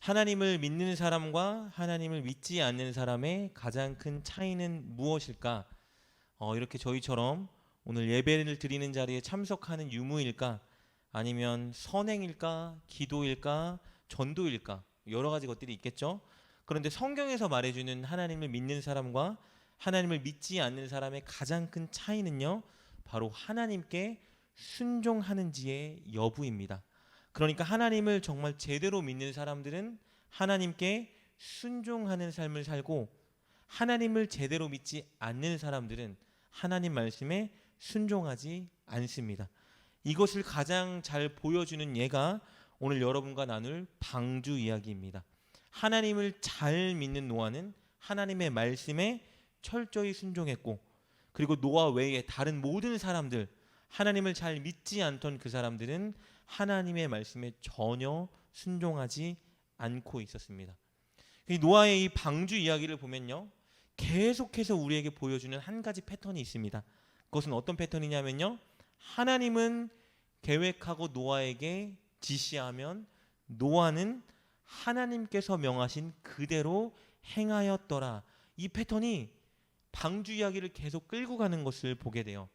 하나님을 믿는 사람과 하나님을 믿지 않는 사람의 가장 큰 차이는 무엇일까? 이렇게 저희처럼 오늘 예배를 드리는 자리에 참석하는 유무일까? 아니면 선행일까? 기도일까? 전도일까? 여러 가지 것들이 있겠죠. 그런데 성경에서 말해주는 하나님을 믿는 사람과 하나님을 믿지 않는 사람의 가장 큰 차이는요, 바로 하나님께 순종하는지의 여부입니다. 그러니까 하나님을 정말 제대로 믿는 사람들은 하나님께 순종하는 삶을 살고, 하나님을 제대로 믿지 않는 사람들은 하나님 말씀에 순종하지 않습니다. 이것을 가장 잘 보여주는 예가 오늘 여러분과 나눌 방주 이야기입니다. 하나님을 잘 믿는 노아는 하나님의 말씀에 철저히 순종했고, 그리고 노아 외에 다른 모든 사람들, 하나님을 잘 믿지 않던 그 사람들은 하나님의 말씀에 전혀 순종하지 않고 있었습니다. 노아의 이 방주 이야기를 보면요, 계속해서 우리에게 보여주는 한 가지 패턴이 있습니다. 그것은 어떤 패턴이냐면요, 하나님은 계획하고 노아에게 지시하면 노아는 하나님께서 명하신 그대로 행하였더라. 이 패턴이 방주 이야기를 계속 끌고 가는 것을 보게 돼요.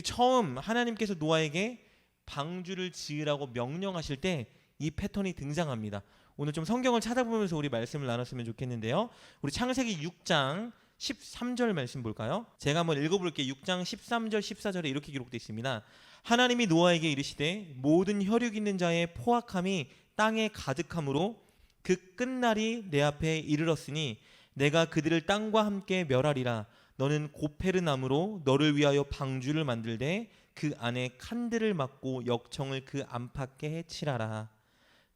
처음 하나님께서 노아에게 방주를 지으라고 명령하실 때 이 패턴이 등장합니다. 오늘 좀 성경을 찾아보면서 우리 말씀을 나눴으면 좋겠는데요. 우리 창세기 6장 13절 말씀 볼까요? 제가 한번 읽어볼게요. 6장 13절 14절에 이렇게 기록되어 있습니다. 하나님이 노아에게 이르시되 모든 혈육 있는 자의 포악함이 땅에 가득함으로 그 끝날이 내 앞에 이르렀으니 내가 그들을 땅과 함께 멸하리라. 너는 고페르나무로 너를 위하여 방주를 만들되 그 안에 칸들을 막고 역청을 그 안팎에 칠하라.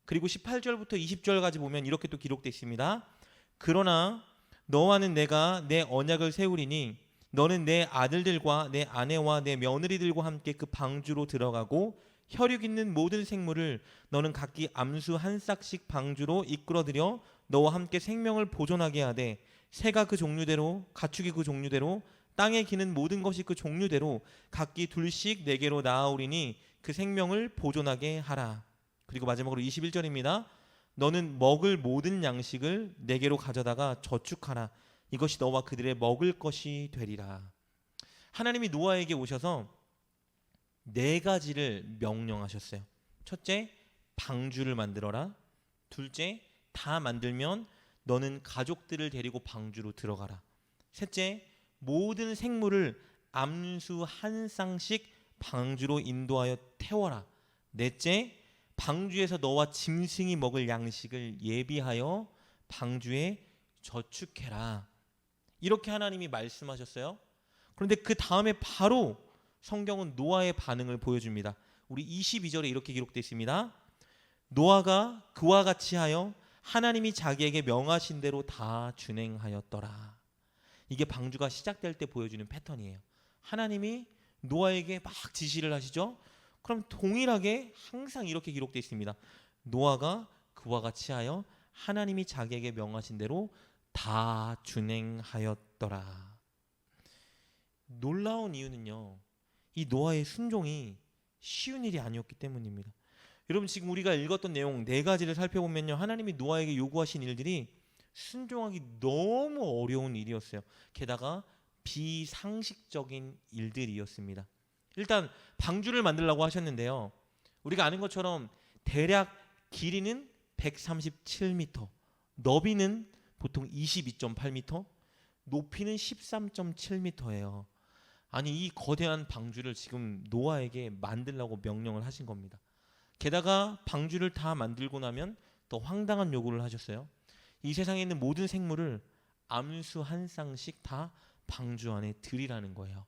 그리고 18절부터 20절까지 보면 이렇게 또 기록되어 있습니다. 그러나 너와는 내가 내 언약을 세우리니 너는 내 아들들과 내 아내와 내 며느리들과 함께 그 방주로 들어가고 혈육 있는 모든 생물을 너는 각기 암수 한 싹씩 방주로 이끌어들여 너와 함께 생명을 보존하게 하되 새가 그 종류대로 가축이 그 종류대로 땅에 기는 모든 것이 그 종류대로 각기 둘씩 내게로 나아오리니 그 생명을 보존하게 하라. 그리고 마지막으로 21절입니다. 너는 먹을 모든 양식을 내게로 가져다가 저축하라. 이것이 너와 그들의 먹을 것이 되리라. 하나님이 노아에게 오셔서 네 가지를 명령하셨어요. 첫째, 방주를 만들어라. 둘째, 다 만들면 너는 가족들을 데리고 방주로 들어가라. 셋째, 모든 생물을 암수 한 쌍씩 방주로 인도하여 태워라. 넷째, 방주에서 너와 짐승이 먹을 양식을 예비하여 방주에 저축해라. 이렇게 하나님이 말씀하셨어요. 그런데 그 다음에 바로 성경은 노아의 반응을 보여줍니다. 우리 22절에 이렇게 기록되어 있습니다. 노아가 그와 같이 하여 하나님이 자기에게 명하신 대로 다 준행하였더라. 이게 방주가 시작될 때 보여주는 패턴이에요. 하나님이 노아에게 막 지시를 하시죠. 그럼 동일하게 항상 이렇게 기록되어 있습니다. 노아가 그와 같이 하여 하나님이 자기에게 명하신 대로 다 준행하였더라. 놀라운 이유는요, 이 노아의 순종이 쉬운 일이 아니었기 때문입니다. 여러분, 지금 우리가 읽었던 내용 네 가지를 살펴보면요, 하나님이 노아에게 요구하신 일들이 순종하기 너무 어려운 일이었어요. 게다가 비상식적인 일들이었습니다. 일단 방주를 만들라고 하셨는데요, 우리가 아는 것처럼 대략 길이는 137m, 너비는 보통 22.8m, 높이는 13.7m예요. 아니, 이 거대한 방주를 지금 노아에게 만들라고 명령을 하신 겁니다. 게다가 방주를 다 만들고 나면 더 황당한 요구를 하셨어요. 이 세상에 있는 모든 생물을 암수 한 쌍씩 다 방주 안에 들이라는 거예요.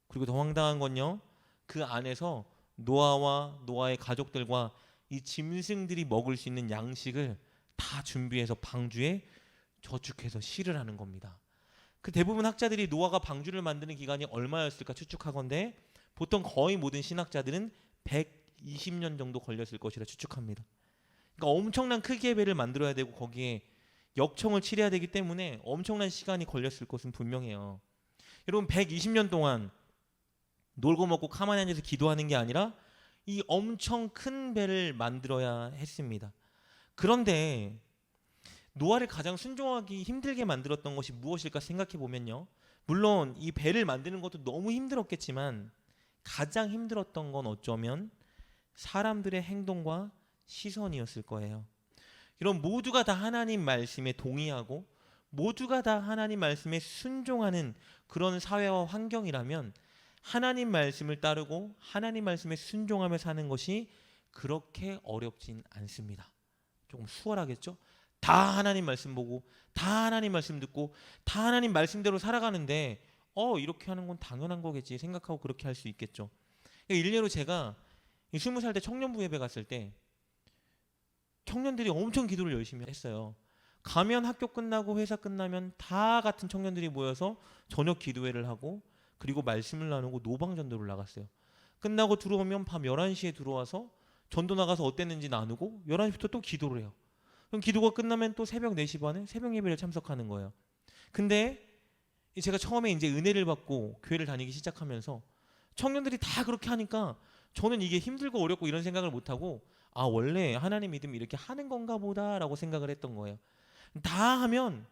그리고 더 황당한 건요, 그 안에서 노아와 노아의 가족들과 이 짐승들이 먹을 수 있는 양식을 다 준비해서 방주에 저축해서 실으라는 겁니다. 그 대부분 학자들이 노아가 방주를 만드는 기간이 얼마였을까 추측하건대 보통 거의 모든 신학자들은 120년 정도 걸렸을 것이라 추측합니다. 그러니까 엄청난 크기의 배를 만들어야 되고 거기에 역청을 칠해야 되기 때문에 엄청난 시간이 걸렸을 것은 분명해요. 여러분, 120년 동안 놀고 먹고 가만히 앉아서 기도하는 게 아니라 이 엄청 큰 배를 만들어야 했습니다. 그런데 노아를 가장 순종하기 힘들게 만들었던 것이 무엇일까 생각해 보면요. 물론 이 배를 만드는 것도 너무 힘들었겠지만 가장 힘들었던 건 어쩌면 사람들의 행동과 시선이었을 거예요. 이런 모두가 다 하나님 말씀에 동의하고 모두가 다 하나님 말씀에 순종하는 그런 사회와 환경이라면 하나님 말씀을 따르고 하나님 말씀에 순종하며 사는 것이 그렇게 어렵진 않습니다. 조금 수월하겠죠? 다 하나님 말씀 보고 다 하나님 말씀 듣고 다 하나님 말씀대로 살아가는데 이렇게 하는 건 당연한 거겠지 생각하고 그렇게 할 수 있겠죠. 일례로 제가 20살 때 청년부 예배 갔을 때 청년들이 엄청 기도를 열심히 했어요. 가면 학교 끝나고 회사 끝나면 다 같은 청년들이 모여서 저녁 기도회를 하고 그리고 말씀을 나누고 노방전도를 나갔어요. 끝나고 들어오면 밤 11시에 들어와서 전도 나가서 어땠는지 나누고 11시부터 또 기도를 해요. 그럼 기도가 끝나면 또 새벽 4시 반에 새벽 예배를 참석하는 거예요. 근데 제가 처음에 이제 은혜를 받고 교회를 다니기 시작하면서 청년들이 다 그렇게 하니까 저는 이게 힘들고 어렵고 이런 생각을 못하고 원래 하나님 믿음이 이렇게 하는 건가 보다라고 생각을 했던 거예요. 다 하면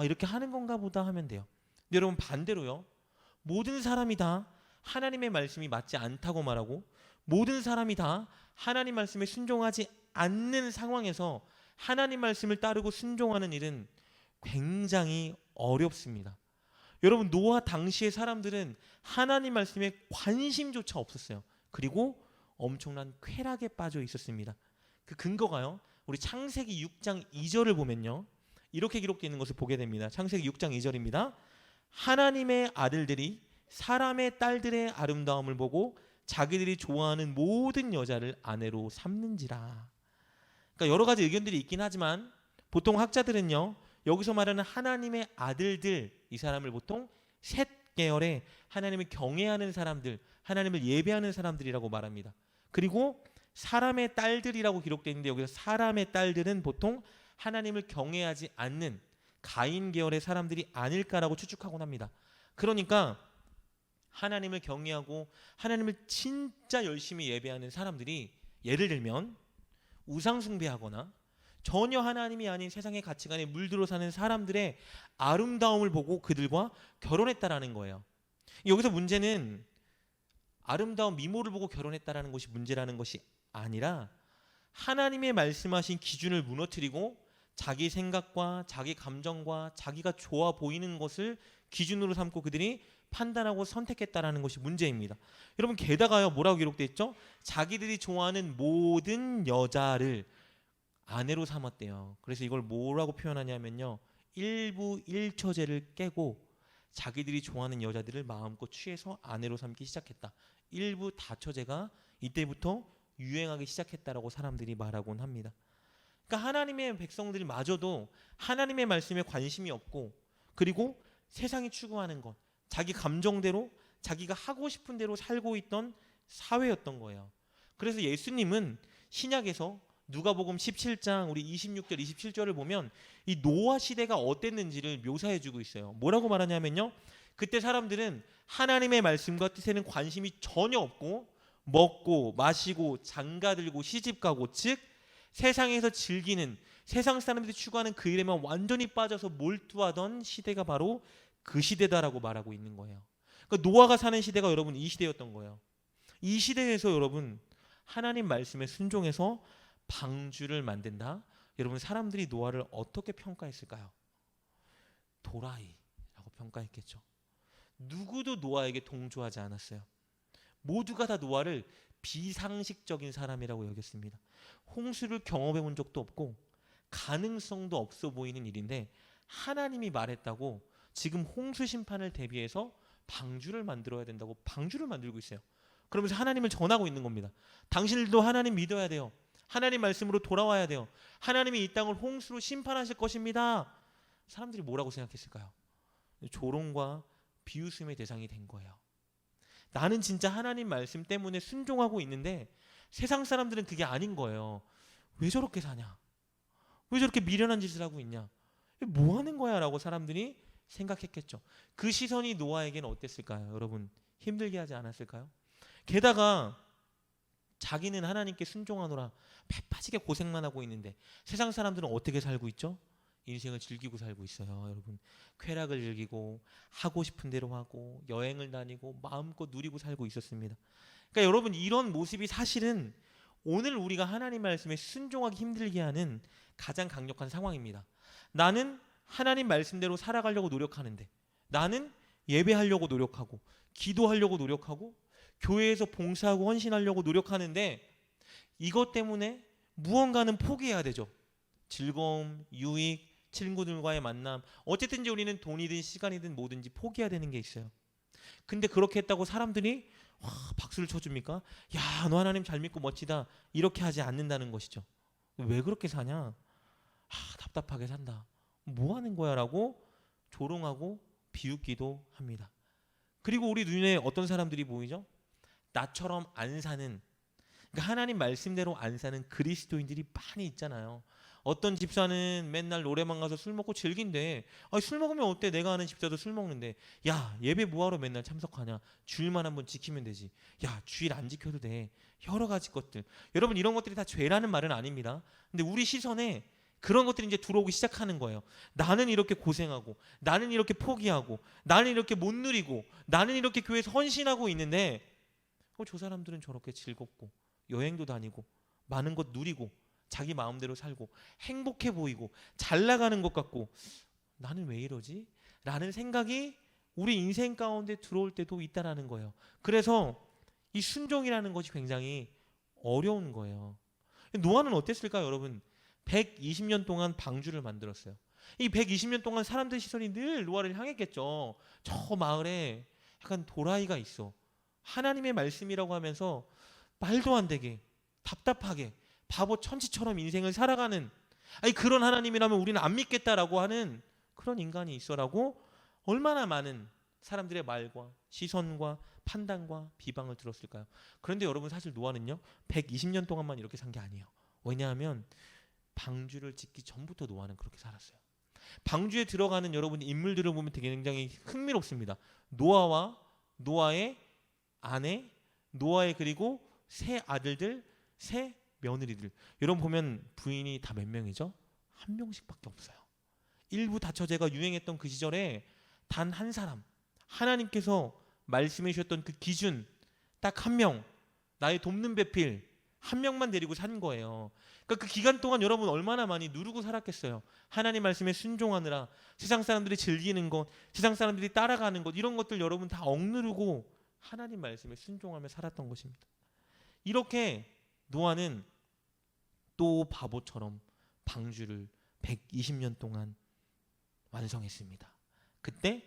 이렇게 하는 건가 보다 하면 돼요. 근데 여러분 반대로요. 모든 사람이 다 하나님의 말씀이 맞지 않다고 말하고 모든 사람이 다 하나님 말씀에 순종하지 않는 상황에서 하나님 말씀을 따르고 순종하는 일은 굉장히 어렵습니다. 여러분 노아 당시의 사람들은 하나님 말씀에 관심조차 없었어요. 그리고 엄청난 쾌락에 빠져 있었습니다. 그 근거가요. 우리 창세기 6장 2절을 보면요. 이렇게 기록되어 있는 것을 보게 됩니다. 창세기 6장 2절입니다. 하나님의 아들들이 사람의 딸들의 아름다움을 보고 자기들이 좋아하는 모든 여자를 아내로 삼는지라. 그러니까 여러 가지 의견들이 있긴 하지만 보통 학자들은요. 여기서 말하는 하나님의 아들들 이 사람을 보통 셋 계열의 하나님을 경외하는 사람들, 하나님을 예배하는 사람들이라고 말합니다. 그리고 사람의 딸들이라고 기록되어 있는데 여기서 사람의 딸들은 보통 하나님을 경외하지 않는 가인 계열의 사람들이 아닐까라고 추측하곤 합니다. 그러니까 하나님을 경외하고 하나님을 진짜 열심히 예배하는 사람들이 예를 들면 우상 숭배하거나 전혀 하나님이 아닌 세상의 가치관에 물들어 사는 사람들의 아름다움을 보고 그들과 결혼했다라는 거예요. 여기서 문제는 아름다운 미모를 보고 결혼했다라는 것이 문제라는 것이 아니라 하나님의 말씀하신 기준을 무너뜨리고 자기 생각과 자기 감정과 자기가 좋아 보이는 것을 기준으로 삼고 그들이 판단하고 선택했다라는 것이 문제입니다. 여러분 게다가요 뭐라고 기록되어 있죠? 자기들이 좋아하는 모든 여자를 아내로 삼았대요. 그래서 이걸 뭐라고 표현하냐면요. 일부 일처제를 깨고 자기들이 좋아하는 여자들을 마음껏 취해서 아내로 삼기 시작했다. 일부 다처제가 이때부터 유행하기 시작했다라고 사람들이 말하곤 합니다. 그러니까 하나님의 백성들이 마저도 하나님의 말씀에 관심이 없고 그리고 세상이 추구하는 것 자기 감정대로 자기가 하고 싶은 대로 살고 있던 사회였던 거예요. 그래서 예수님은 신약에서 누가복음 17장 우리 26절 27절을 보면 이 노아 시대가 어땠는지를 묘사해 주고 있어요. 뭐라고 말하냐면요. 그때 사람들은 하나님의 말씀과 뜻에는 관심이 전혀 없고 먹고 마시고 장가들고 시집가고 즉 세상에서 즐기는 세상 사람들이 추구하는 그 일에만 완전히 빠져서 몰두하던 시대가 바로 그 시대다라고 말하고 있는 거예요. 그러니까 노아가 사는 시대가 여러분 이 시대였던 거예요. 이 시대에서 여러분 하나님 말씀에 순종해서 방주를 만든다. 여러분 사람들이 노아를 어떻게 평가했을까요? 도라이라고 평가했겠죠. 누구도 노아에게 동조하지 않았어요. 모두가 다 노아를 비상식적인 사람이라고 여겼습니다. 홍수를 경험해 본 적도 없고 가능성도 없어 보이는 일인데 하나님이 말했다고 지금 홍수 심판을 대비해서 방주를 만들어야 된다고 방주를 만들고 있어요. 그러면서 하나님을 전하고 있는 겁니다. 당신들도 하나님 믿어야 돼요. 하나님 말씀으로 돌아와야 돼요. 하나님이 이 땅을 홍수로 심판하실 것입니다. 사람들이 뭐라고 생각했을까요? 조롱과 비웃음의 대상이 된 거예요. 나는 진짜 하나님 말씀 때문에 순종하고 있는데 세상 사람들은 그게 아닌 거예요. 왜 저렇게 사냐? 왜 저렇게 미련한 짓을 하고 있냐? 뭐 하는 거야? 라고 사람들이 생각했겠죠. 그 시선이 노아에게는 어땠을까요? 여러분 힘들게 하지 않았을까요? 게다가 자기는 하나님께 순종하노라 배 빠지게 고생만 하고 있는데 세상 사람들은 어떻게 살고 있죠? 인생을 즐기고 살고 있어요. 여러분, 쾌락을 즐기고 하고 싶은 대로 하고 여행을 다니고 마음껏 누리고 살고 있었습니다. 그러니까 여러분, 이런 모습이 사실은 오늘 우리가 하나님 말씀에 순종하기 힘들게 하는 가장 강력한 상황입니다. 나는 하나님 말씀대로 살아가려고 노력하는데, 나는 예배하려고 노력하고 기도하려고 노력하고 교회에서 봉사하고 헌신하려고 노력하는데, 이것 때문에 무언가는 포기해야 되죠. 즐거움, 유익, 친구들과의 만남, 어쨌든지 우리는 돈이든 시간이든 뭐든지 포기해야 되는 게 있어요. 근데 그렇게 했다고 사람들이 와, 박수를 쳐줍니까? 야, 너 하나님 잘 믿고 멋지다, 이렇게 하지 않는다는 것이죠. 왜 그렇게 사냐? 답답하게 산다, 뭐 하는 거야? 라고 조롱하고 비웃기도 합니다. 그리고 우리 눈에 어떤 사람들이 보이죠? 나처럼 안 사는, 그러니까 하나님 말씀대로 안 사는 그리스도인들이 많이 있잖아요. 어떤 집사는 맨날 노래방 가서 술 먹고 즐긴대. 술 먹으면 어때? 내가 아는 집사도 술 먹는데, 야, 예배 뭐하러 맨날 참석하냐? 주일만 한번 지키면 되지. 야, 주일 안 지켜도 돼. 여러 가지 것들. 여러분, 이런 것들이 다 죄라는 말은 아닙니다. 근데 우리 시선에 그런 것들이 이제 들어오기 시작하는 거예요. 나는 이렇게 고생하고, 나는 이렇게 포기하고, 나는 이렇게 못 누리고, 나는 이렇게 교회에서 헌신하고 있는데, 저 사람들은 저렇게 즐겁고 여행도 다니고 많은 것 누리고 자기 마음대로 살고 행복해 보이고 잘 나가는 것 같고, 나는 왜 이러지? 라는 생각이 우리 인생 가운데 들어올 때도 있다라는 거예요. 그래서 이 순종이라는 것이 굉장히 어려운 거예요. 노아는 어땠을까요, 여러분? 120년 동안 방주를 만들었어요. 이 120년 동안 사람들 시선이 늘 노아를 향했겠죠. 저 마을에 약간 도라이가 있어, 하나님의 말씀이라고 하면서 말도 안 되게 답답하게 바보 천치처럼 인생을 살아가는, 그런 하나님이라면 우리는 안 믿겠다라고 하는 그런 인간이 있어라고 얼마나 많은 사람들의 말과 시선과 판단과 비방을 들었을까요? 그런데 여러분, 사실 노아는요 120년 동안만 이렇게 산 게 아니에요. 왜냐하면 방주를 짓기 전부터 노아는 그렇게 살았어요. 방주에 들어가는 여러분 인물들을 보면 되게 굉장히 흥미롭습니다. 노아와 노아의 아내, 노아의 그리고 세 아들들, 세 며느리들. 여러분 보면 부인이 다 몇 명이죠? 한 명씩밖에 없어요. 일부 다처제가 유행했던 그 시절에 단 한 사람, 하나님께서 말씀해 주셨던 그 기준 딱 한 명, 나의 돕는 배필 한 명만 데리고 산 거예요. 그러니까 그 기간 동안 여러분 얼마나 많이 누르고 살았겠어요. 하나님 말씀에 순종하느라 세상 사람들이 즐기는 것, 세상 사람들이 따라가는 것, 이런 것들 여러분 다 억누르고 하나님 말씀에 순종하며 살았던 것입니다. 이렇게 노아는 또 바보처럼 방주를 120년 동안 완성했습니다. 그때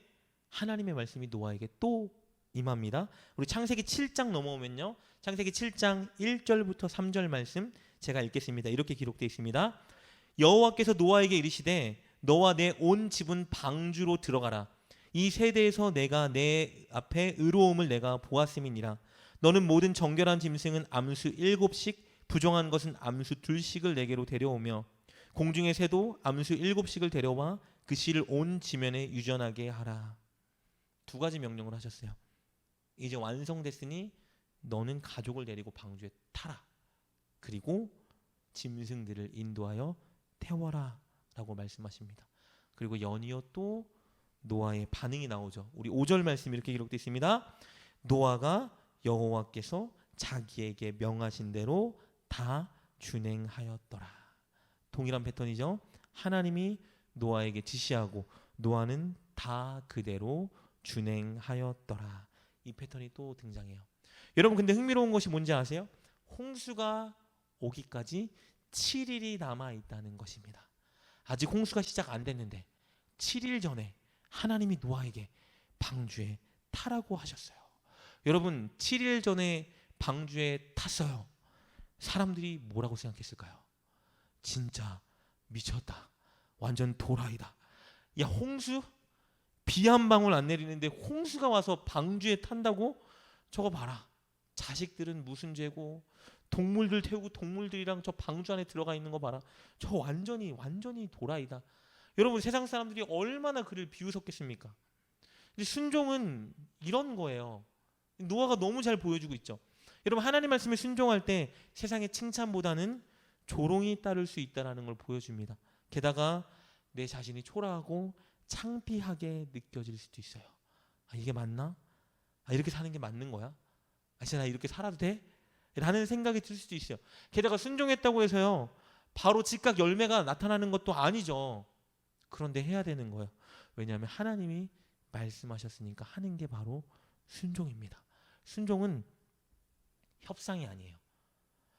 하나님의 말씀이 노아에게 또 임합니다. 우리 창세기 7장 넘어오면요, 창세기 7장 1절부터 3절 말씀 제가 읽겠습니다. 이렇게 기록되어 있습니다. 여호와께서 노아에게 이르시되 너와 내 온 집은 방주로 들어가라. 이 세대에서 내가 내 앞에 의로움을 내가 보았음이니라. 너는 모든 정결한 짐승은 암수 7씩, 부정한 것은 암수 2씩을 내게로 데려오며 공중의 새도 암수 7씩을 데려와 그 씨를 온 지면에 유전하게 하라. 두 가지 명령을 하셨어요. 이제 완성됐으니 너는 가족을 데리고 방주에 타라. 그리고 짐승들을 인도하여 태워라 라고 말씀하십니다. 그리고 연이어 또 노아의 반응이 나오죠. 우리 5절 말씀 이렇게 기록되어 있습니다. 노아가 여호와께서 자기에게 명하신 대로 다 준행하였더라. 동일한 패턴이죠. 하나님이 노아에게 지시하고 노아는 다 그대로 준행하였더라. 이 패턴이 또 등장해요. 여러분, 근데 흥미로운 것이 뭔지 아세요? 홍수가 오기까지 7일이 남아 있다는 것입니다. 아직 홍수가 시작 안 됐는데 7일 전에 하나님이 노아에게 방주에 타라고 하셨어요. 여러분, 7일 전에 방주에 탔어요. 사람들이 뭐라고 생각했을까요? 진짜 미쳤다, 완전 도라이다. 야, 홍수? 비 한 방울 안 내리는데 홍수가 와서 방주에 탄다고? 저거 봐라, 자식들은 무슨 죄고, 동물들 태우고 동물들이랑 저 방주 안에 들어가 있는 거 봐라, 저 완전히 도라이다. 여러분, 세상 사람들이 얼마나 그를 비웃었겠습니까? 근데 순종은 이런 거예요. 노아가 너무 잘 보여주고 있죠. 여러분, 하나님 말씀에 순종할 때 세상의 칭찬보다는 조롱이 따를 수 있다는 걸 보여줍니다. 게다가 내 자신이 초라하고 창피하게 느껴질 수도 있어요. 아, 이게 맞나? 아, 이렇게 사는 게 맞는 거야? 아, 진짜 나 이렇게 살아도 돼? 라는 생각이 들 수도 있어요. 게다가 순종했다고 해서요, 바로 즉각 열매가 나타나는 것도 아니죠. 그런데 해야 되는 거예요. 왜냐하면 하나님이 말씀하셨으니까 하는 게 바로 순종입니다. 순종은 협상이 아니에요.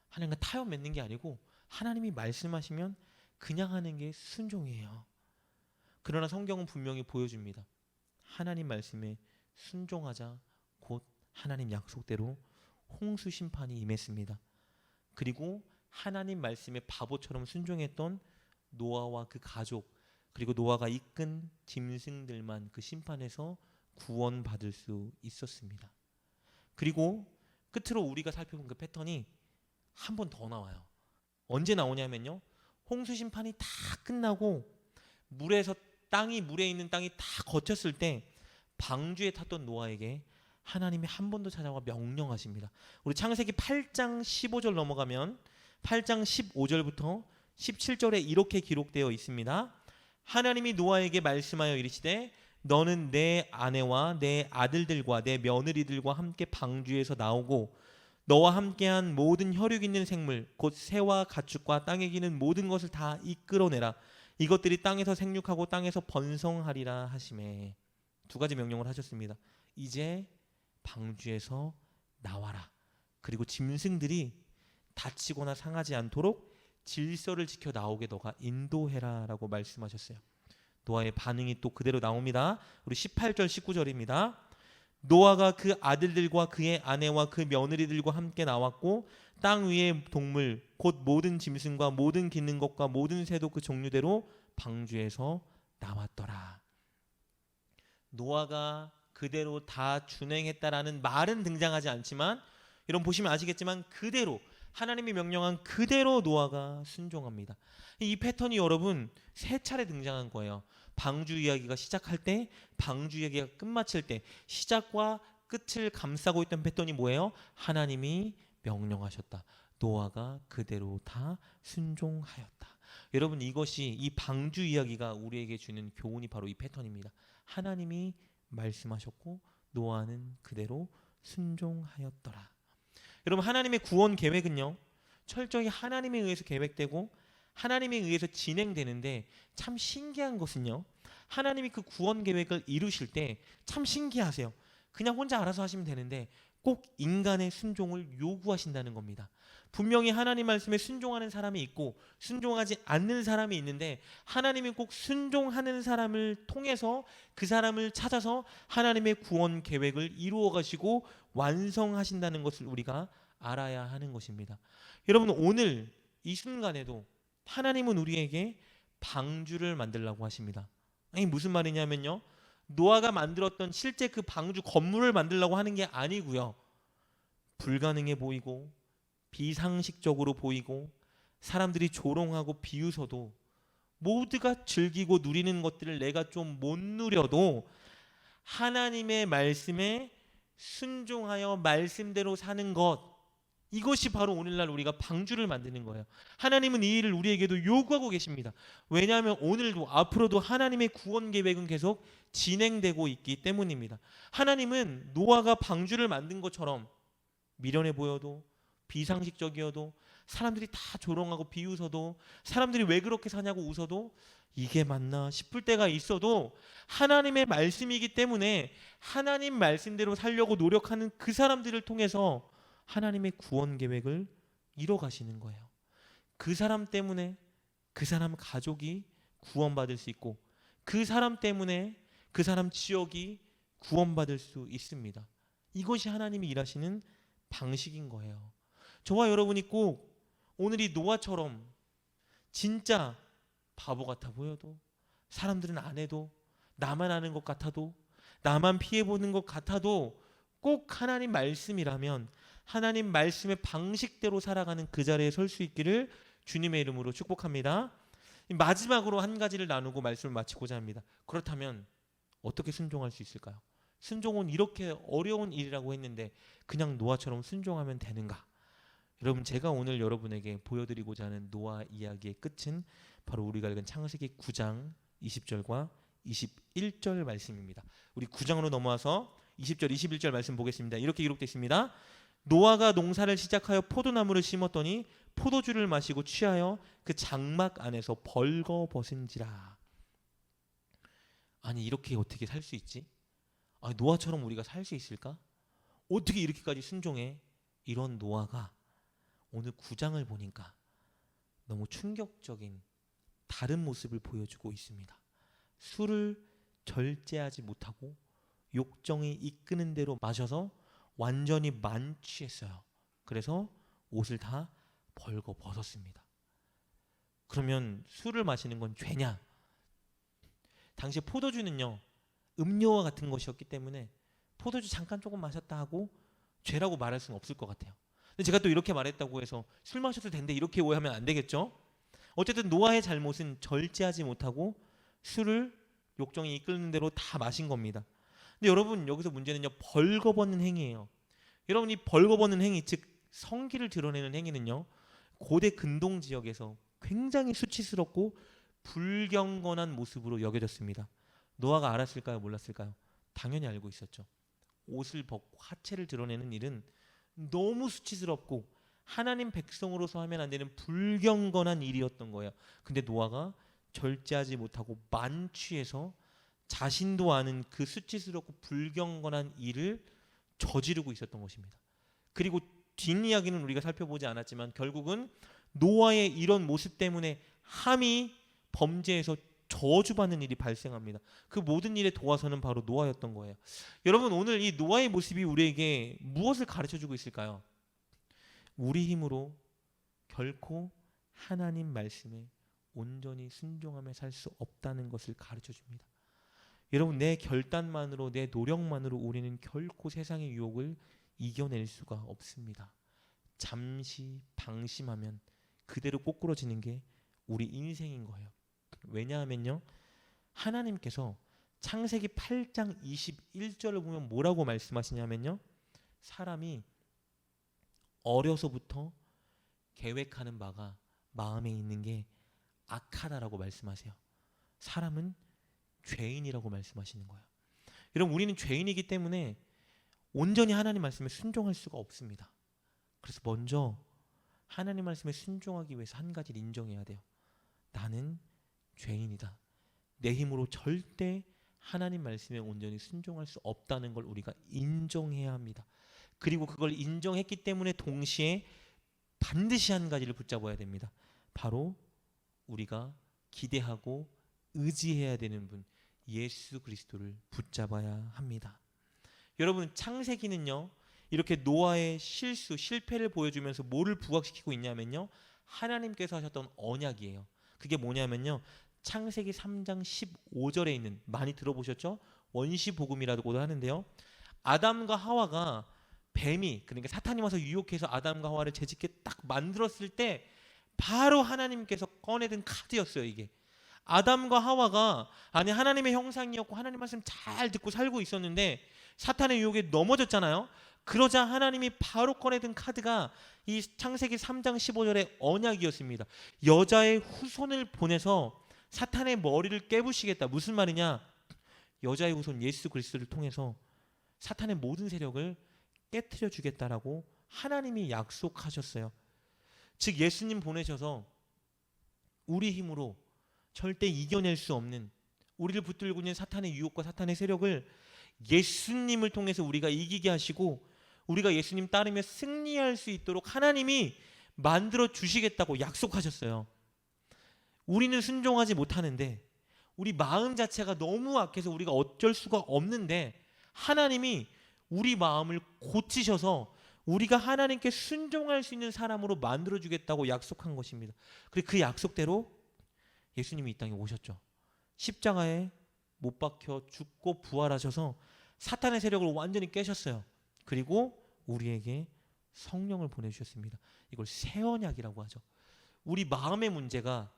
하나님과 타협 맺는 게 아니고 하나님이 말씀하시면 그냥 하는 게 순종이에요. 그러나 성경은 분명히 보여줍니다. 하나님 말씀에 순종하자 곧 하나님 약속대로 홍수 심판이 임했습니다. 그리고 하나님 말씀에 바보처럼 순종했던 노아와 그 가족, 그리고 노아가 이끈 짐승들만 그 심판에서 구원받을 수 있었습니다. 그리고 끝으로 우리가 살펴본 그 패턴이 한 번 더 나와요. 언제 나오냐면요, 홍수 심판이 다 끝나고 물에서 물에 있는 땅이 다 거쳤을 때 방주에 탔던 노아에게 하나님이 한 번 더 찾아와 명령하십니다. 우리 창세기 8장 15절 넘어가면 8장 15절부터 17절에 이렇게 기록되어 있습니다. 하나님이 노아에게 말씀하여 이르시되 너는 내 아내와 내 아들들과 내 며느리들과 함께 방주에서 나오고 너와 함께한 모든 혈육 있는 생물 곧 새와 가축과 땅에 기는 모든 것을 다 이끌어내라. 이것들이 땅에서 생육하고 땅에서 번성하리라 하시매. 두 가지 명령을 하셨습니다. 이제 방주에서 나와라. 그리고 짐승들이 다치거나 상하지 않도록 질서를 지켜 나오게 너가 인도해라 라고 말씀하셨어요. 노아의 반응이 또 그대로 나옵니다. 우리 18절 19절입니다. 노아가 그 아들들과 그의 아내와 그 며느리들과 함께 나왔고 땅 위의 동물 곧 모든 짐승과 모든 기는 것과 모든 새도 그 종류대로 방주에서 나왔더라. 노아가 그대로 다 준행했다라는 말은 등장하지 않지만, 여러분 보시면 아시겠지만 그대로 하나님이 명령한 그대로 노아가 순종합니다. 이 패턴이 여러분 세 차례 등장한 거예요. 방주 이야기가 시작할 때, 방주 이야기가 끝마칠 때 시작과 끝을 감싸고 있던 패턴이 뭐예요? 하나님이 명령하셨다. 노아가 그대로 다 순종하였다. 여러분 이것이, 이 방주 이야기가 우리에게 주는 교훈이 바로 이 패턴입니다. 하나님이 말씀하셨고 노아는 그대로 순종하였더라. 여러분 하나님의 구원 계획은요, 철저히 하나님에 의해서 계획되고 하나님에 의해서 진행되는데, 참 신기한 것은요, 하나님이 그 구원 계획을 이루실 때 참 신기하세요. 그냥 혼자 알아서 하시면 되는데 꼭 인간의 순종을 요구하신다는 겁니다. 분명히 하나님 말씀에 순종하는 사람이 있고 순종하지 않는 사람이 있는데, 하나님이 꼭 순종하는 사람을 통해서 그 사람을 찾아서 하나님의 구원 계획을 이루어 가시고 완성하신다는 것을 우리가 알아야 하는 것입니다. 여러분 오늘 이 순간에도 하나님은 우리에게 방주를 만들라고 하십니다. 아니 무슨 말이냐면요, 노아가 만들었던 실제 그 방주 건물을 만들라고 하는 게 아니고요, 불가능해 보이고 비상식적으로 보이고 사람들이 조롱하고 비웃어도 모두가 즐기고 누리는 것들을 내가 좀 못 누려도 하나님의 말씀에 순종하여 말씀대로 사는 것, 이것이 바로 오늘날 우리가 방주를 만드는 거예요. 하나님은 이 일을 우리에게도 요구하고 계십니다. 왜냐하면 오늘도 앞으로도 하나님의 구원 계획은 계속 진행되고 있기 때문입니다. 하나님은 노아가 방주를 만든 것처럼 미련해 보여도 비상식적이어도 사람들이 다 조롱하고 비웃어도 사람들이 왜 그렇게 사냐고 웃어도 이게 맞나 싶을 때가 있어도 하나님의 말씀이기 때문에 하나님 말씀대로 살려고 노력하는 그 사람들을 통해서 하나님의 구원 계획을 이뤄 가시는 거예요. 그 사람 때문에 그 사람 가족이 구원받을 수 있고 그 사람 때문에 그 사람 지역이 구원받을 수 있습니다. 이것이 하나님이 일하시는 방식인 거예요. 저와 여러분이 꼭 오늘 이 노아처럼 진짜 바보 같아 보여도, 사람들은 안 해도, 나만 아는 것 같아도, 나만 피해보는 것 같아도 꼭 하나님 말씀이라면 하나님 말씀의 방식대로 살아가는 그 자리에 설 수 있기를 주님의 이름으로 축복합니다. 마지막으로 한 가지를 나누고 말씀을 마치고자 합니다. 그렇다면 어떻게 순종할 수 있을까요? 순종은 이렇게 어려운 일이라고 했는데 그냥 노아처럼 순종하면 되는가? 여러분, 제가 오늘 여러분에게 보여드리고자 하는 노아 이야기의 끝은 바로 우리가 읽은 창세기 9장 20절과 21절 말씀입니다. 우리 9장으로 넘어와서 20절 21절 말씀 보겠습니다. 이렇게 기록되어 있습니다. 노아가 농사를 시작하여 포도나무를 심었더니 포도주를 마시고 취하여 그 장막 안에서 벌거벗은지라. 아니, 이렇게 어떻게 살 수 있지? 아니, 노아처럼 우리가 살 수 있을까? 어떻게 이렇게까지 순종해? 이런 노아가 오늘 9장을 보니까 너무 충격적인 다른 모습을 보여주고 있습니다. 술을 절제하지 못하고 욕정이 이끄는 대로 마셔서 완전히 만취했어요. 그래서 옷을 다 벌거 벗었습니다. 그러면 술을 마시는 건 죄냐? 당시 포도주는요, 음료와 같은 것이었기 때문에 포도주 잠깐 조금 마셨다 하고 죄라고 말할 수는 없을 것 같아요. 근데 제가 또 이렇게 말했다고 해서 술 마셔도 된대 이렇게 오해하면 안 되겠죠? 어쨌든 노아의 잘못은 절제하지 못하고 술을 욕정이 이끄는 대로 다 마신 겁니다. 근데 여러분, 여기서 문제는요, 벌거벗는 행위예요. 여러분, 이 벌거벗는 행위, 즉 성기를 드러내는 행위는요, 고대 근동 지역에서 굉장히 수치스럽고 불경건한 모습으로 여겨졌습니다. 노아가 알았을까요? 몰랐을까요? 당연히 알고 있었죠. 옷을 벗고 하체를 드러내는 일은 너무 수치스럽고 하나님 백성으로서 하면 안 되는 불경건한 일이었던 거예요. 근데 노아가 절제하지 못하고 만취해서 자신도 아는 그 수치스럽고 불경건한 일을 저지르고 있었던 것입니다. 그리고 뒷이야기는 우리가 살펴보지 않았지만 결국은 노아의 이런 모습 때문에 함이 범죄에서 저주받는 일이 발생합니다. 그 모든 일의 도화선은 바로 노아였던 거예요. 여러분, 오늘 이 노아의 모습이 우리에게 무엇을 가르쳐주고 있을까요? 우리 힘으로 결코 하나님 말씀에 온전히 순종하며 살 수 없다는 것을 가르쳐줍니다. 여러분, 내 결단만으로, 내 노력만으로 우리는 결코 세상의 유혹을 이겨낼 수가 없습니다. 잠시 방심하면 그대로 꼬꾸러지는 게 우리 인생인 거예요. 왜냐하면요, 하나님께서 창세기 8장 21절을 보면 뭐라고 말씀하시냐면요, 사람이 어려서부터 계획하는 바가 마음에 있는 게 악하다라고 말씀하세요. 사람은 죄인이라고 말씀하시는 거예요. 여러분, 우리는 죄인이기 때문에 온전히 하나님 말씀에 순종할 수가 없습니다. 그래서 먼저 하나님 말씀에 순종하기 위해서 한 가지를 인정해야 돼요. 나는 죄인이다. 내 힘으로 절대 하나님 말씀에 온전히 순종할 수 없다는 걸 우리가 인정해야 합니다. 그리고 그걸 인정했기 때문에 동시에 반드시 한 가지를 붙잡아야 됩니다. 바로 우리가 기대하고 의지해야 되는 분, 예수 그리스도를 붙잡아야 합니다. 여러분, 창세기는요, 이렇게 노아의 실수, 실패를 보여주면서 뭐를 부각시키고 있냐면요, 하나님께서 하셨던 언약이에요. 그게 뭐냐면요, 창세기 3장 15절에 있는, 많이 들어보셨죠? 원시복음이라고도 하는데요, 아담과 하와가 뱀이, 그러니까 사탄이 와서 유혹해서 아담과 하와를 죄짓게 딱 만들었을 때 바로 하나님께서 꺼내든 카드였어요. 이게 아담과 하와가 하나님의 형상이었고 하나님 말씀 잘 듣고 살고 있었는데 사탄의 유혹에 넘어졌잖아요. 그러자 하나님이 바로 꺼내든 카드가 이 창세기 3장 15절의 언약이었습니다. 여자의 후손을 보내서 사탄의 머리를 깨부시겠다. 무슨 말이냐? 여자의 후손 예수 그리스도를 통해서 사탄의 모든 세력을 깨트려 주겠다라고 하나님이 약속하셨어요. 즉 예수님 보내셔서 우리 힘으로 절대 이겨낼 수 없는, 우리를 붙들고 있는 사탄의 유혹과 사탄의 세력을 예수님을 통해서 우리가 이기게 하시고 우리가 예수님 따르며 승리할 수 있도록 하나님이 만들어 주시겠다고 약속하셨어요. 우리는 순종하지 못하는데, 우리 마음 자체가 너무 악해서 우리가 어쩔 수가 없는데 하나님이 우리 마음을 고치셔서 우리가 하나님께 순종할 수 있는 사람으로 만들어주겠다고 약속한 것입니다. 그리고 그 약속대로 예수님이 이 땅에 오셨죠. 십자가에 못 박혀 죽고 부활하셔서 사탄의 세력을 완전히 깨셨어요. 그리고 우리에게 성령을 보내주셨습니다. 이걸 새 언약이라고 하죠. 우리 마음의 문제가,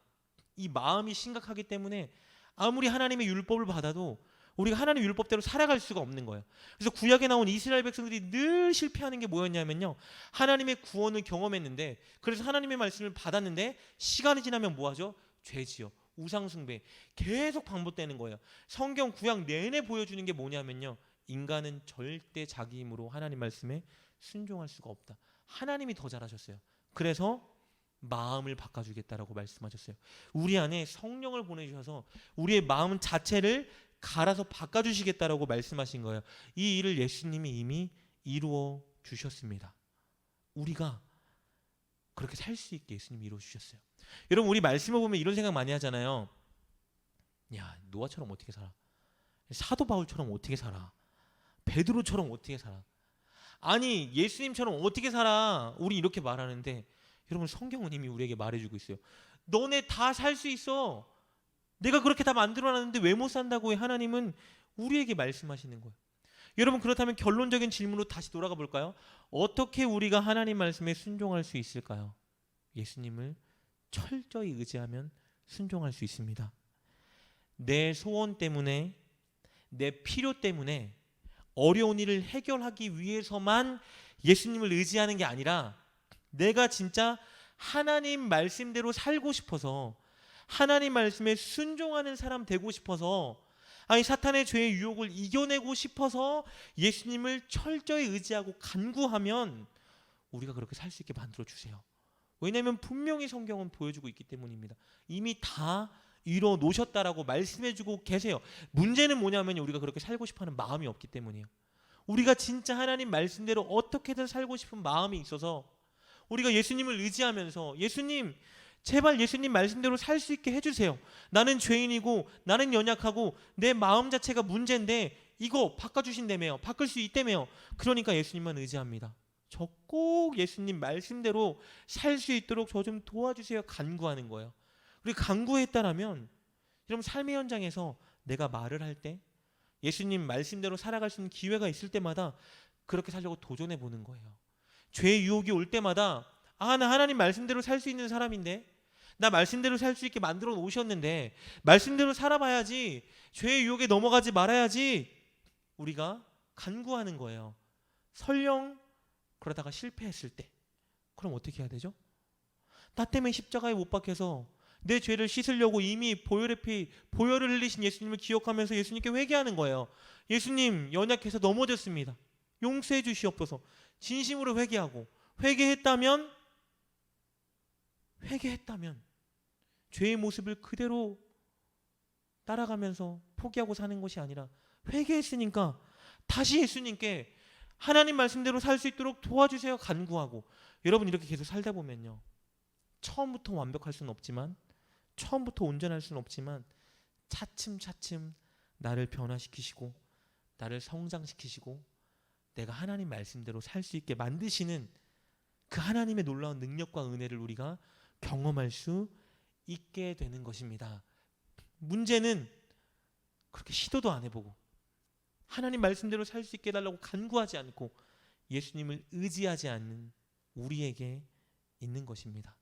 이 마음이 심각하기 때문에 아무리 하나님의 율법을 받아도 우리가 하나님의 율법대로 살아갈 수가 없는 거예요. 그래서 구약에 나온 이스라엘 백성들이 늘 실패하는 게 뭐였냐면요, 하나님의 구원을 경험했는데, 그래서 하나님의 말씀을 받았는데 시간이 지나면 뭐하죠? 죄지요, 우상숭배, 계속 반복되는 거예요. 성경 구약 내내 보여주는 게 뭐냐면요, 인간은 절대 자기 힘으로 하나님 말씀에 순종할 수가 없다. 하나님이 더 잘하셨어요. 그래서 마음을 바꿔주겠다라고 말씀하셨어요. 우리 안에 성령을 보내주셔서 우리의 마음 자체를 갈아서 바꿔주시겠다라고 말씀하신 거예요. 이 일을 예수님이 이미 이루어 주셨습니다. 우리가 그렇게 살 수 있게 예수님이 이루어 주셨어요. 여러분, 우리 말씀을 보면 이런 생각 많이 하잖아요. 야, 노아처럼 어떻게 살아? 사도 바울처럼 어떻게 살아? 베드로처럼 어떻게 살아? 아니, 예수님처럼 어떻게 살아? 우리 이렇게 말하는데, 여러분, 성경은 이미 우리에게 말해주고 있어요. 너네 다 살 수 있어. 내가 그렇게 다 만들어놨는데 왜 못 산다고 해? 하나님은 우리에게 말씀하시는 거예요. 여러분, 그렇다면 결론적인 질문으로 다시 돌아가 볼까요? 어떻게 우리가 하나님 말씀에 순종할 수 있을까요? 예수님을 철저히 의지하면 순종할 수 있습니다. 내 소원 때문에, 내 필요 때문에 어려운 일을 해결하기 위해서만 예수님을 의지하는 게 아니라, 내가 진짜 하나님 말씀대로 살고 싶어서, 하나님 말씀에 순종하는 사람 되고 싶어서, 아니 사탄의 죄의 유혹을 이겨내고 싶어서 예수님을 철저히 의지하고 간구하면 우리가 그렇게 살 수 있게 만들어 주세요. 왜냐하면 분명히 성경은 보여주고 있기 때문입니다. 이미 다 이뤄 놓으셨다라고 말씀해주고 계세요. 문제는 뭐냐면 우리가 그렇게 살고 싶어하는 마음이 없기 때문이에요. 우리가 진짜 하나님 말씀대로 어떻게든 살고 싶은 마음이 있어서 우리가 예수님을 의지하면서, 예수님 제발 예수님 말씀대로 살 수 있게 해주세요. 나는 죄인이고 나는 연약하고 내 마음 자체가 문제인데 이거 바꿔주신다며요. 바꿀 수 있다며요. 그러니까 예수님만 의지합니다. 저 꼭 예수님 말씀대로 살 수 있도록 저 좀 도와주세요. 간구하는 거예요. 우리 간구했다라면 여러분, 삶의 현장에서 내가 말을 할 때, 예수님 말씀대로 살아갈 수 있는 기회가 있을 때마다 그렇게 살려고 도전해 보는 거예요. 죄의 유혹이 올 때마다, 아, 나 하나님 말씀대로 살 수 있는 사람인데, 나 말씀대로 살 수 있게 만들어 놓으셨는데 말씀대로 살아봐야지, 죄의 유혹에 넘어가지 말아야지, 우리가 간구하는 거예요. 설령 그러다가 실패했을 때 그럼 어떻게 해야 되죠? 나 때문에 십자가에 못 박혀서 내 죄를 씻으려고 이미 보혈을 흘리신 예수님을 기억하면서 예수님께 회개하는 거예요. 예수님, 연약해서 넘어졌습니다. 용서해 주시옵소서. 진심으로 회개하고, 회개했다면 죄의 모습을 그대로 따라가면서 포기하고 사는 것이 아니라, 회개했으니까 다시 예수님께 하나님 말씀대로 살 수 있도록 도와주세요 간구하고. 여러분, 이렇게 계속 살다 보면요, 처음부터 완벽할 수는 없지만, 처음부터 온전할 수는 없지만 차츰차츰 나를 변화시키시고 나를 성장시키시고 내가 하나님 말씀대로 살 수 있게 만드시는 그 하나님의 놀라운 능력과 은혜를 우리가 경험할 수 있게 되는 것입니다. 문제는 그렇게 시도도 안 해보고 하나님 말씀대로 살 수 있게 해달라고 간구하지 않고 예수님을 의지하지 않는 우리에게 있는 것입니다.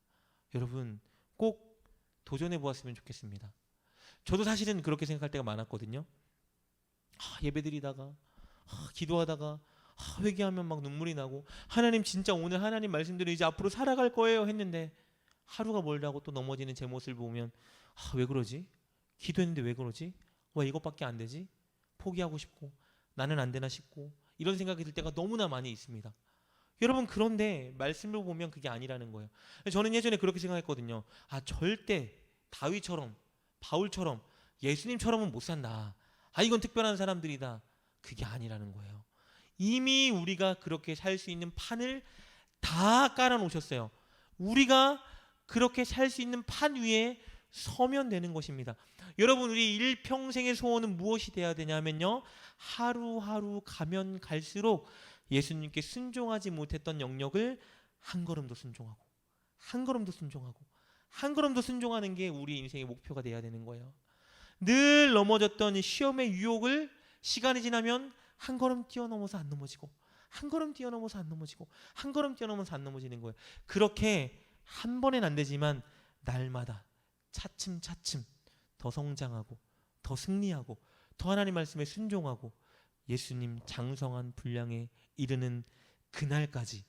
여러분, 꼭 도전해 보았으면 좋겠습니다. 저도 사실은 그렇게 생각할 때가 많았거든요. 예배드리다가, 기도하다가, 회개하면 막 눈물이 나고, 하나님 진짜 오늘 하나님 말씀대로 이제 앞으로 살아갈 거예요 했는데 하루가 멀다고 또 넘어지는 제 모습을 보면, 왜 그러지? 기도했는데 왜 그러지? 왜 이것밖에 안 되지? 포기하고 싶고, 나는 안 되나 싶고, 이런 생각이 들 때가 너무나 많이 있습니다. 여러분, 그런데 말씀을 보면 그게 아니라는 거예요. 저는 예전에 그렇게 생각했거든요. 절대 다윗처럼, 바울처럼, 예수님처럼은 못 산다. 이건 특별한 사람들이다. 그게 아니라는 거예요. 이미 우리가 그렇게 살 수 있는 판을 다 깔아놓으셨어요. 우리가 그렇게 살 수 있는 판 위에 서면 되는 것입니다. 여러분, 우리 일평생의 소원은 무엇이 돼야 되냐면요, 하루하루 가면 갈수록 예수님께 순종하지 못했던 영역을 한 걸음 더 순종하고, 한 걸음 더 순종하고, 한 걸음 더 순종하는 게 우리 인생의 목표가 돼야 되는 거예요. 늘 넘어졌던 시험의 유혹을 시간이 지나면 한 걸음 뛰어넘어서 안 넘어지고, 한 걸음 뛰어넘어서 안 넘어지고, 한 걸음 뛰어넘어서 안 넘어지는 거예요. 그렇게 한 번엔 안 되지만 날마다 차츰차츰 더 성장하고, 더 승리하고, 더 하나님 말씀에 순종하고 예수님 장성한 분량에 이르는 그날까지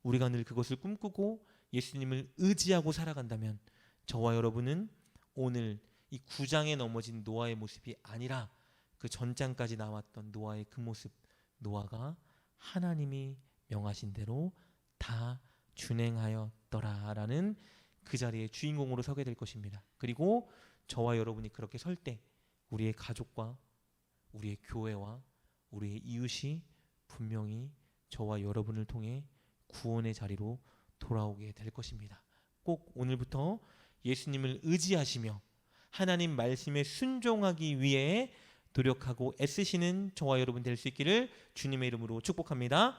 우리가 늘 그것을 꿈꾸고 예수님을 의지하고 살아간다면 저와 여러분은 오늘 이 9장에 넘어진 노아의 모습이 아니라 그 전장까지 나왔던 노아의 그 모습, 노아가 하나님이 명하신 대로 다 준행하였더라라는 그 자리에 주인공으로 서게 될 것입니다. 그리고 저와 여러분이 그렇게 설 때 우리의 가족과 우리의 교회와 우리의 이웃이 분명히 저와 여러분을 통해 구원의 자리로 돌아오게 될 것입니다. 꼭 오늘부터 예수님을 의지하시며 하나님 말씀에 순종하기 위해 노력하고 애쓰시는 저와 여러분 될 수 있기를 주님의 이름으로 축복합니다.